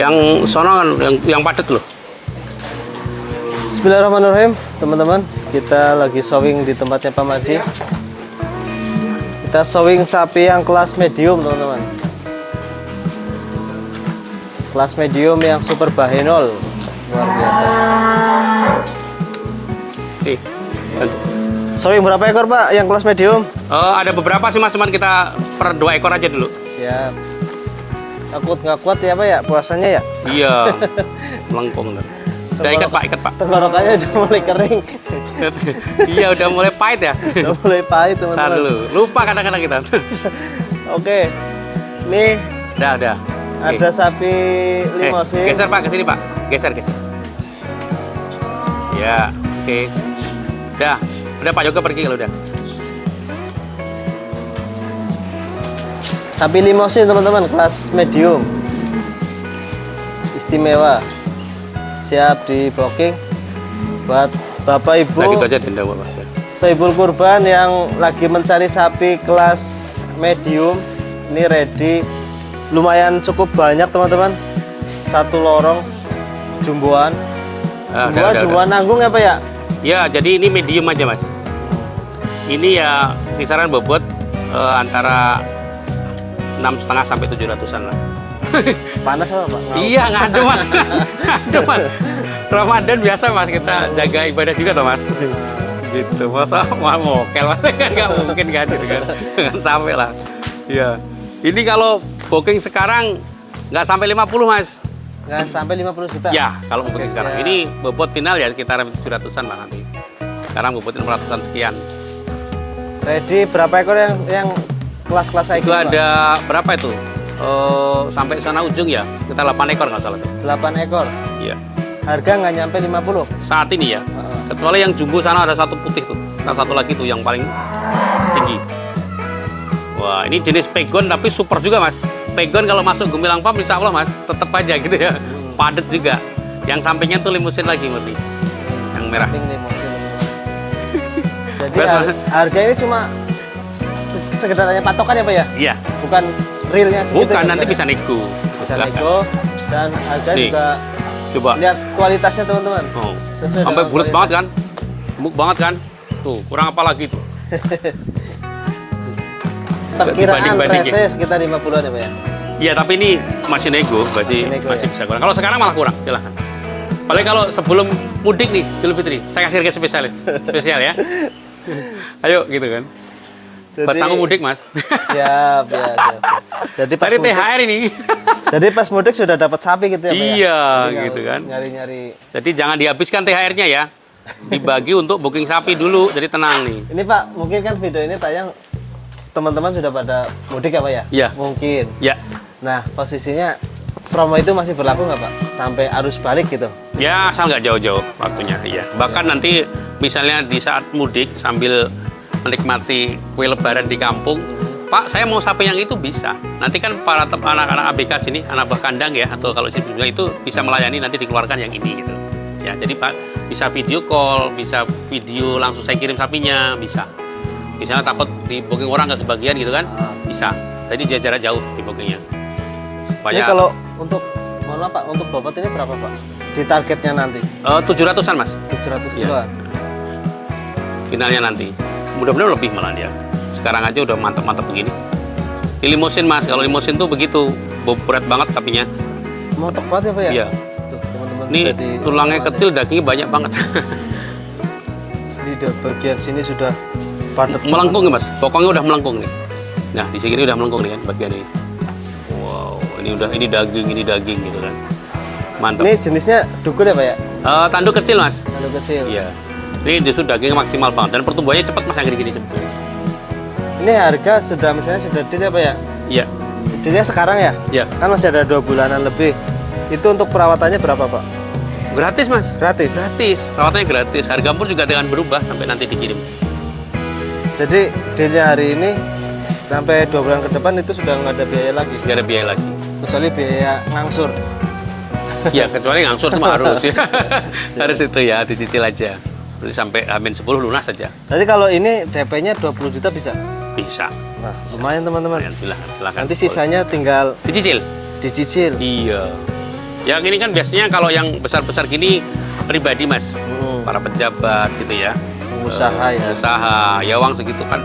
Yang sono kan, yang padat loh. Bismillahirrahmanirrahim, teman-teman. Kita lagi showing di tempatnya Pak Madi. Kita showing sapi yang kelas medium, teman-teman. Kelas medium yang super bahenol, luar biasa. Showing berapa ekor Pak yang kelas medium? Ada beberapa sih mas, cuman kita per 2 ekor aja dulu. Siap. Takut nggak kuat ya Pak ya puasanya ya? Iya, melengkung. Udah ikat Pak. Tenggorokannya udah mulai kering. Iya, udah mulai pahit ya. Udah mulai pahit teman-teman. Dulu, lupa kadang-kadang kita. Oke, nih. Udah. Ada sapi limosin. Geser Pak, ke sini Pak. Geser. Ya, oke. Udah Pak Yoga pergi kalau udah. Sapi limosin teman-teman, kelas medium. Istimewa. Siap di booking buat Bapak Ibu. Nah, gitu aja denda Bapak. Sohibul kurban yang lagi mencari sapi kelas medium. Ini ready. Lumayan cukup banyak teman-teman. Satu lorong jumboan. Jumboan nanggung ya Pak ya? Ya, jadi ini medium aja Mas. Ini ya kisaran bobot antara 6,5 sampai 700-an lah. Panas apa Pak? Iya, ngadem Mas. Ngadem Mas. Ramadan biasa Mas, kita jaga ibadah juga toh Mas. Gitu, masa mau ngokel Mas, kan nggak mungkin kan gitu kan. Jangan sampai lah. Iya. Ini kalau booking sekarang nggak sampai 50 Mas. Nggak sampai 50 juta? Ya, kalau booking sekarang. Ini bobot final ya sekitar 700-an lah nanti. Sekarang bobotnya 500-an sekian. Ready berapa ekor yang kelas-kelas kayak itu gitu, ada Pak? Berapa itu? Sampai sana ujung ya, sekitar 8 ekor nggak salah tuh. 8 ekor? Iya. Harga nggak nyampe 50? Saat ini ya, kecuali yang jumbo sana ada satu putih tuh. Nah, satu lagi tuh yang paling tinggi. Wah, ini jenis pegon tapi super juga Mas. Pegon kalau masuk Gumilang Farm insya Allah Mas, tetap aja gitu ya. Padat juga. Yang sampingnya tuh limusin lagi murni. Yang merah. Jadi harga ini cuma sekedar hanya patokan ya Pak ya? Iya. Bukan realnya segitu. Bukan, ya, nanti ya? bisa nego. Bisa nego dan harga nih, juga. Coba. Lihat kualitasnya teman-teman. Oh. Sampai bulat banget kan? Gemuk banget kan? Tuh, kurang apa lagi tuh? Perkiraan rese sekitar 50-an ya Pak ya? Iya, tapi ini masih nego, masih ya? bisa kurang. Kalau sekarang malah kurang, silahkan. Paling kalau sebelum mudik nih, Idul Fitri, saya kasih harga spesial ya. Ayo gitu kan. Jadi, buat sanggup mudik Mas. Siap. Jadi pas mudik, THR ini. Jadi pas mudik sudah dapat sapi gitu ya Pak ya? Iya, gitu kan. Nyari-nyari. Jadi jangan dihabiskan THR-nya ya. Dibagi untuk booking sapi dulu, jadi tenang nih. Ini Pak, mungkin kan video ini tayang teman-teman sudah pada mudik ya Pak ya? Iya. Mungkin. Ya. Nah, posisinya promo itu masih berlaku nggak Pak? Sampai arus balik gitu? Ya, asal nggak jauh-jauh waktunya. Iya. Bahkan nanti misalnya di saat mudik sambil menikmati kue lebaran di kampung, Pak, saya mau sapi yang itu bisa. Nanti kan para anak-anak ABK sini, anak buah kandang ya, atau kalau sini itu bisa melayani nanti dikeluarkan yang ini gitu. Ya, jadi Pak bisa video call, bisa video langsung saya kirim sapinya, bisa. Misalnya takut di booking orang nggak kebagian gitu kan, bisa. Jadi dia jarak jauh di bookingnya. Supaya. Ini kalau untuk, mohon maaf Pak, untuk bobot ini berapa Pak? Di targetnya nanti? 700-an Mas. 700 Iya. kiloan. Finalnya nanti. Mudah-mudahan lebih malah dia. Sekarang aja udah mantap-mantap begini. Di limosin Mas, kalau limosin tuh begitu. Berat banget sapinya. Montok banget ya Pak ya? Iya. Tuh, teman-teman Ini bisa di- tulangnya kecil, dagingnya banyak banget. Ini di bagian sini sudah padat. Melengkung nih Mas, pokoknya udah melengkung nih. Nah, di sini udah melengkung nih kan bagian ini. Wow, ini daging gitu kan. Mantap. Ini jenisnya dukun ya Pak ya? Tanduk kecil Mas. Tanduk kecil. Iya. Ini justru dagingnya maksimal banget dan pertumbuhannya cepat Mas yang gini-gini sebetulnya. Ini harga sudah misalnya sudah deal ya Pak ya? Iya. Dealnya sekarang ya? Iya. Kan masih ada 2 bulanan lebih. Itu untuk perawatannya berapa Pak? Gratis Mas. Gratis? Gratis. Perawatannya gratis. Harga pun juga dengan berubah sampai nanti dikirim. Jadi dealnya hari ini sampai 2 bulan ke depan itu sudah nggak ada biaya lagi? Nggak ada biaya lagi. Kecuali biaya ngangsur. Ya, kecuali ngangsur itu mah harus ya. Harus itu ya, dicicil aja. Berarti sampai Amin 10 lunas saja. Jadi kalau ini DP-nya 20 juta bisa? Bisa. Nah, lumayan teman-teman. Silakan. Nanti sisanya tinggal dicicil. dicicil. Iya. Yang ini kan biasanya kalau yang besar-besar gini pribadi mas, para pejabat gitu ya, Pengusaha ya. usaha, ya uang segitu kan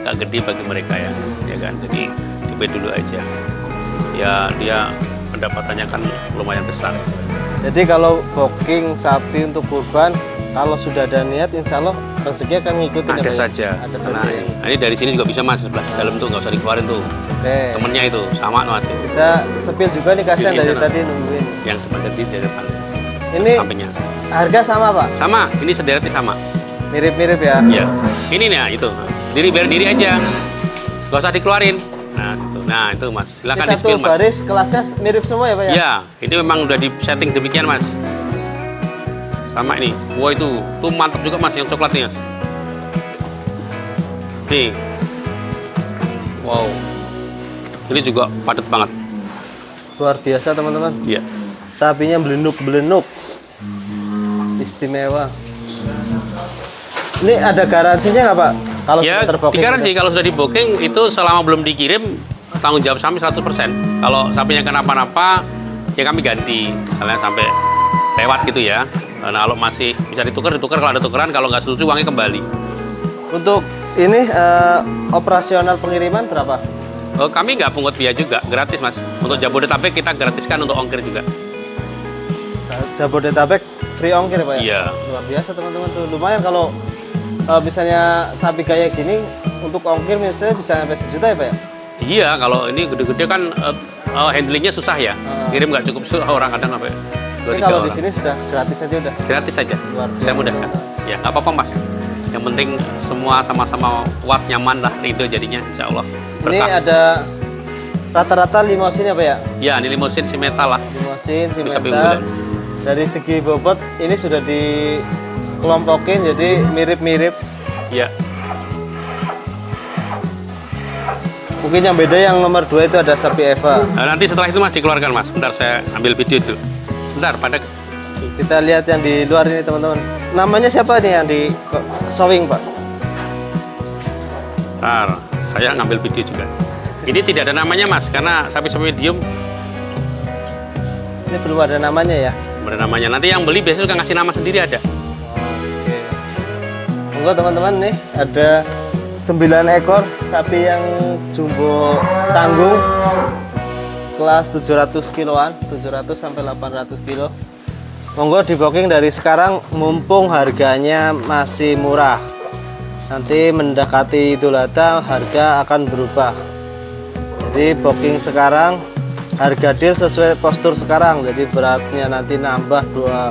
nggak gede bagi mereka ya, ya kan. Jadi coba dulu aja. Ya dia pendapatannya kan lumayan besar. Jadi kalau booking sapi untuk kurban, kalau sudah ada niat, insya Allah rezeki akan ngikutin. Ada ya, Pak, ya? saja. Ada Karena saja. nah, ini dari sini juga bisa mas, sebelah dalam tuh nggak usah dikeluarin tuh. Oke. Temennya itu sama mas tuh, Kita sepil juga nih, kasihan Di dari sana. tadi nungguin. yang depan tadi di depan Ini sampingnya. harga sama Pak? Sama, ini sederetnya sama. Mirip-mirip ya? Ya, ini nih itu. Diri biar diri aja, nggak usah dikeluarin. Nah itu mas, silakan Ini di satu spill mas. baris kelasnya mirip semua ya Pak ya? Ya, ini memang udah di setting demikian mas. Sama ini, wah itu tuh mantap juga mas yang coklatnya mas. Nih, wow, ini juga padat banget. Luar biasa teman-teman. Iya, Sapinya belenuk-belenuk. Istimewa. Ini ada garansinya nggak Pak? Kalau ya sudah terbooking? digaransi kalau sudah di booking itu selama belum dikirim tanggung jawab kami 100%. Kalau sapinya kenapa-napa ya kami ganti, misalnya sampai lewat gitu ya. Nah kalau masih bisa ditukar, kalau ada tukeran, kalau nggak setuju uangnya kembali. Untuk ini operasional pengiriman berapa? Kami nggak pungut biaya juga, gratis mas. Untuk Jabodetabek kita gratiskan untuk ongkir juga. Jabodetabek free ongkir Pak ya? Iya. Luar biasa teman-teman tuh. Lumayan kalau misalnya sapi kayak gini untuk ongkir misalnya bisa sampai 1 juta ya Pak ya? Iya, kalau ini gede-gede kan handlingnya susah ya. Kirim nggak cukup orang kadang sampai 2-3 Tapi kalau di orang. sini sudah gratis aja udah. Gratis saja. Luar biasa. Saya mudahkan. Ya nggak apa-apa mas. Yang penting semua sama-sama puas, nyaman lah, ridho jadinya, insya Allah. Ini Berkah. ada rata-rata limosin ya Pak ya? Ya, ini limosin si metal lah. Limosin, si Bisa metal. unggulan. Dari segi bobot ini sudah dikelompokin jadi mirip-mirip. Ya, Mungkin yang beda yang nomor 2 itu ada sapi Eva. nah, nanti setelah itu mas dikeluarkan mas. Bentar saya ambil video dulu. Bentar, pada Kita lihat yang di luar ini teman-teman. Namanya siapa nih yang di showing Pak? bentar, saya ngambil video juga. Ini tidak ada namanya mas, karena sapi-sapi medium Ini belum ada namanya ya? ada namanya. Nanti yang beli biasanya suka ngasih nama sendiri ada. Oke. Monggo teman-teman nih ada 9 ekor sapi yang jumbo tanggung kelas 700 kiloan, 700 sampai 800 kilo. Monggo di booking dari sekarang mumpung harganya masih murah. Nanti mendekati Idul Adha harga akan berubah. Jadi booking sekarang harga deal sesuai postur sekarang. Jadi beratnya nanti nambah 2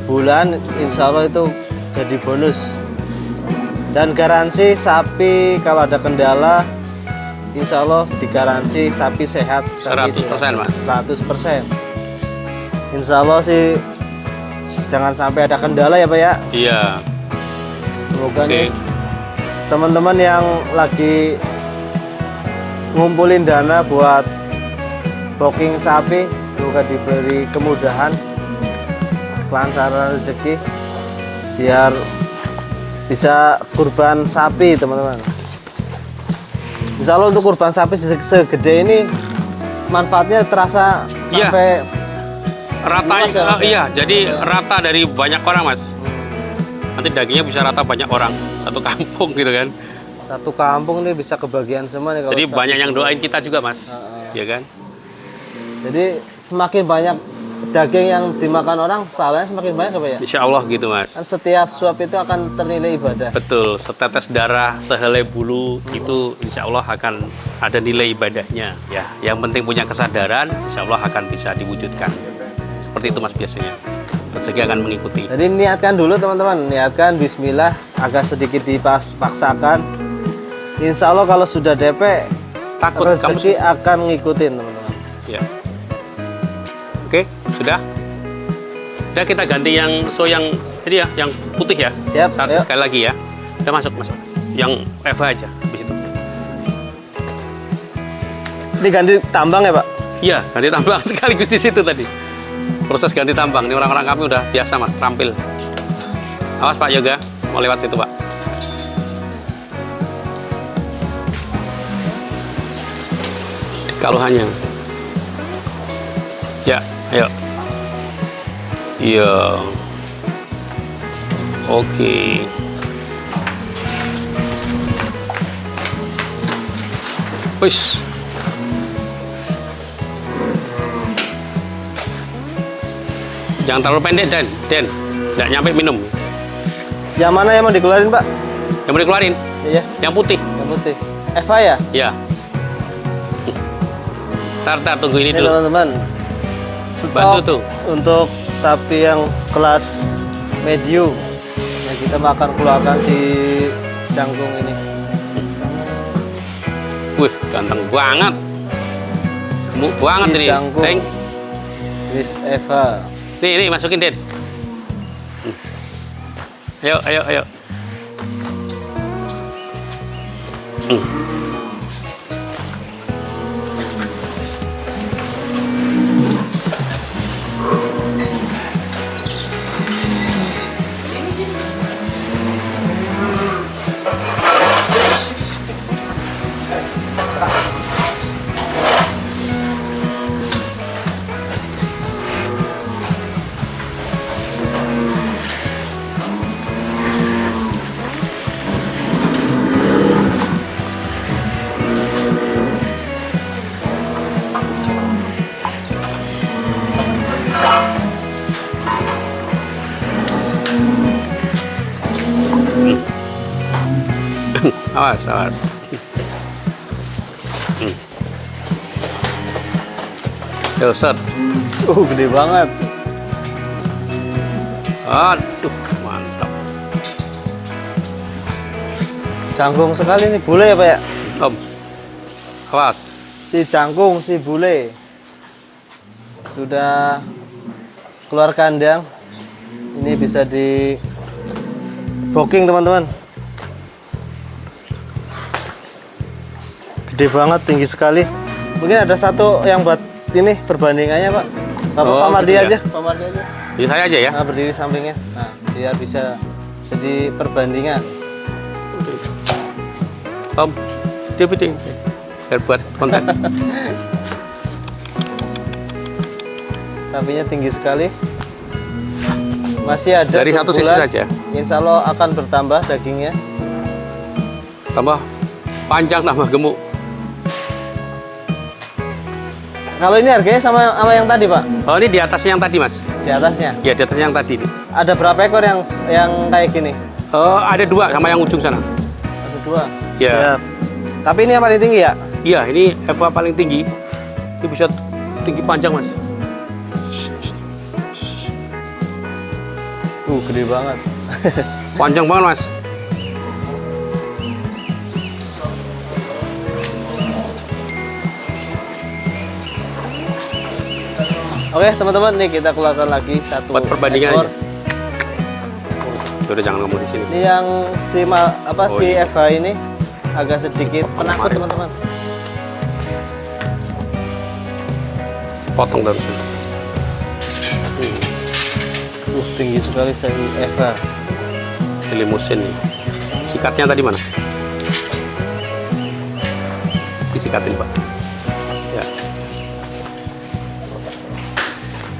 bulan, insya Allah itu jadi bonus. Dan garansi sapi kalau ada kendala, insya Allah digaransi sapi sehat. Sapi 100% mas. 100%. Insya Allah sih jangan sampai ada kendala ya Pak ya. Iya. Semoga Oke. nih teman-teman yang lagi ngumpulin dana buat booking sapi, semoga diberi kemudahan, kelancaran rezeki, biar bisa kurban sapi teman-teman. Insya Allah untuk kurban sapi segede ini manfaatnya terasa Iya. sampai Rata, luas ya, Mas, ya? iya, jadi rata dari banyak orang mas. Nanti dagingnya bisa rata banyak orang, satu kampung gitu kan. satu kampung nih bisa kebagian semua nih kalau Jadi sapi banyak yang kurban. doain kita juga mas, ya kan? Jadi semakin banyak daging yang dimakan orang, pahalanya semakin banyak ya Pak ya? Insya Allah gitu mas. Kan setiap suap itu akan ternilai ibadah. Betul, setetes darah, sehelai bulu itu insya Allah akan ada nilai ibadahnya. Ya, yang penting punya kesadaran, insya Allah akan bisa diwujudkan. Seperti itu mas biasanya. Rezeki akan mengikuti. Jadi niatkan dulu teman-teman, niatkan Bismillah, agak sedikit dipaksakan. Insya Allah kalau sudah DP, Takut kamu rezeki akan ngikutin teman-teman. Ya. Oke, sudah. Udah kita ganti yang yang jadi ya, yang putih ya. Siap, Satu ayo. sekali lagi ya. Udah masuk. Yang Eva aja habis itu. Ini ganti tambang ya Pak? Iya, ganti tambang sekaligus di situ tadi. Proses ganti tambang. Ini orang-orang kami udah biasa mas, terampil. Awas Pak Yoga, mau lewat situ Pak. Kalau hanya Ya, ayo. Iya. Oke. Wis. Jangan terlalu pendek, Den. Nggak nyampe minum. Yang mana yang mau dikeluarin, Pak? Yang mau dikeluarin? Iya, Yang putih. yang putih. Eva ya? Ya. Tar, tunggu ini Ini dulu. teman-teman. Bantu tuh. Untuk sapi yang kelas medium yang kita akan keluarkan si jangkung ini. Wih, ganteng banget. Gemuk banget Si ini. jangkung. Teng. Miss Eva. Nih, masukin, Den. Ayo. Awas. Yo, set. Gede banget. Aduh, mantap. Jangkung sekali nih, bule ya, Pak ya? Om. Awas. Si jangkung, si bule. Sudah keluar kandang. Ini bisa di booking, teman-teman. Gede banget, tinggi sekali. Mungkin ada satu yang buat ini perbandingannya, Pak. Pak Mardi gitu aja, ya? Pak Mardi aja. Jadi saya aja ya. Nah, berdiri sampingnya. Nah, biar bisa jadi perbandingan. Om, dia bikin. Biar buat konten. Sapinya tinggi sekali. Masih ada Dari 2 satu sisi bulan. saja. Insya Allah akan bertambah dagingnya. Tambah panjang, tambah gemuk. Kalau ini harganya sama yang tadi, Pak? Oh, ini di atasnya yang tadi, Mas. Di atasnya. Ya, di atasnya yang tadi. Ada berapa ekor yang kayak gini? Ada 2 sama yang ujung sana. Ada 2. Ya. Siap. Tapi ini yang paling tinggi ya? Iya, ini Eva paling tinggi. Ini bisa tinggi panjang, Mas. Gede banget. Panjang banget, Mas. Oke, teman-teman, nih kita keluarkan lagi satu Buat perbandingan ekor. Udah jangan ngomong di sini. Ini yang si Oh, si iya. Eva ini agak sedikit penakut, kemarin. teman-teman. Potong terus. Tinggi sekali si Eva. Limusin nih. Sikatnya tadi mana? Disikatin, Pak. Ya.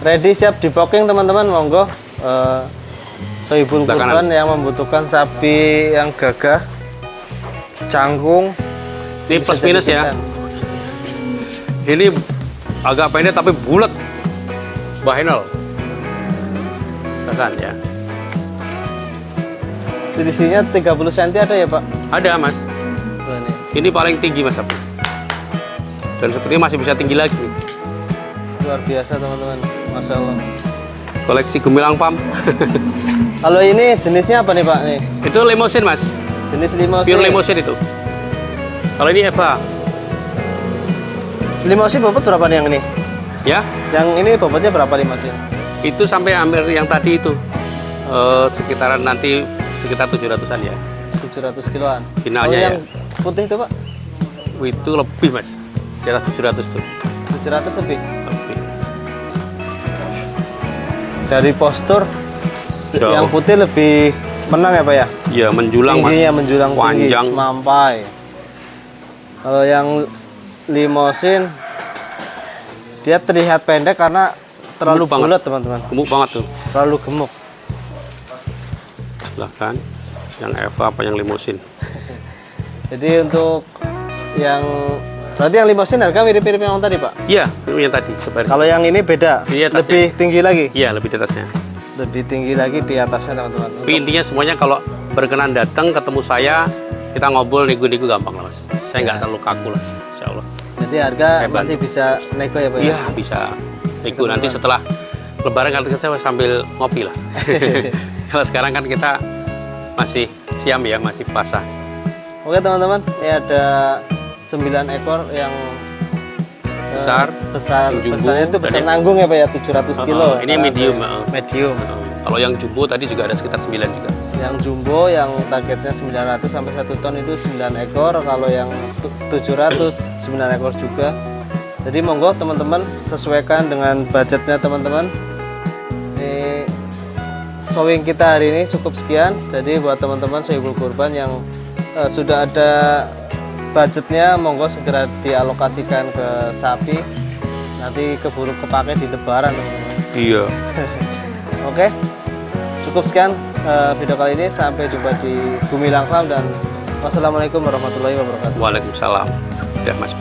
Ready, siap di booking, teman-teman. Monggo. Sohibul Sebelah Kurban kanan. yang membutuhkan sapi yang gagah, cangkung. Ini bisa plus minus ya. jadikan. Ini agak pendek tapi bulat. Bahenol. Kan ya. Selisihnya 30 cm ada ya, Pak? Ada, Mas. Tuh, ini. Ini paling tinggi, Mas. Dan sepertinya masih bisa tinggi lagi nih. Luar biasa, teman-teman. Masya Allah. Koleksi gemilang pam. Kalau ini jenisnya apa nih, Pak? Nih, Itu limousine, Mas. jenis limousine. Pure limousine itu. Kalau ini Eva. Limousine bobot berapa nih yang ini? Ya, Yang ini bobotnya berapa limousine? itu sampai hampir yang tadi itu. Sekitaran nanti sekitar 700-an ya. 700 kiloan. Finalnya Kalau yang ya. putih itu, Pak? Itu lebih, Mas. Di atas 700 tuh. 700 lebih. Lebih. Dari postur Jauh. yang putih lebih menang ya, Pak ya? Ya, menjulang, Mas. Tingginya menjulang tinggi, Panjang. semampai. Kalau yang limousine Dia terlihat pendek karena terlalu Gemuk banget. bulat teman-teman, Gemuk banget tuh. terlalu gemuk. Silahkan. Yang Eva apa yang limosin? Jadi untuk yang berarti yang limosin harga mirip-mirip yang tadi Pak. Iya, itu yang tadi. Sebaris. Kalau yang ini beda, Iya, tasnya. lebih tinggi lagi, Iya, lebih di atasnya. lebih tinggi lagi di atasnya teman-teman. Tapi intinya semuanya kalau berkenan datang ketemu saya, kita ngobrol nego-nego gampang lah Mas. Saya nggak terlalu kaku lah, insya Allah. Jadi harga Hebat. masih bisa nego ya Pak? Iya, bisa nego nanti setelah Lebaran kan saya sambil ngopi lah. Kalau sekarang kan kita masih siam ya, masih puasa. Oke teman-teman, ini ada 9 ekor yang Besar, besar, yang jumbo, besarnya itu besar dan yang- nanggung ya Pak ya, 700 kilo. ini medium, Medium. Kalau yang jumbo tadi juga ada sekitar 9 juga. Yang jumbo yang targetnya 900 sampai 1 ton itu 9 ekor, kalau yang 700 9 ekor juga. Jadi monggo teman-teman sesuaikan dengan budgetnya teman-teman. Ini showing kita hari ini cukup sekian. Jadi buat teman-teman Sohibul Kurban yang sudah ada budgetnya, monggo segera dialokasikan ke sapi. Nanti keburu kepake di Lebaran teman-teman. Iya. Oke, cukup sekian video kali ini. Sampai jumpa di Gumilang Farm dan wassalamualaikum warahmatullahi wabarakatuh. Waalaikumsalam. Ya, Mas.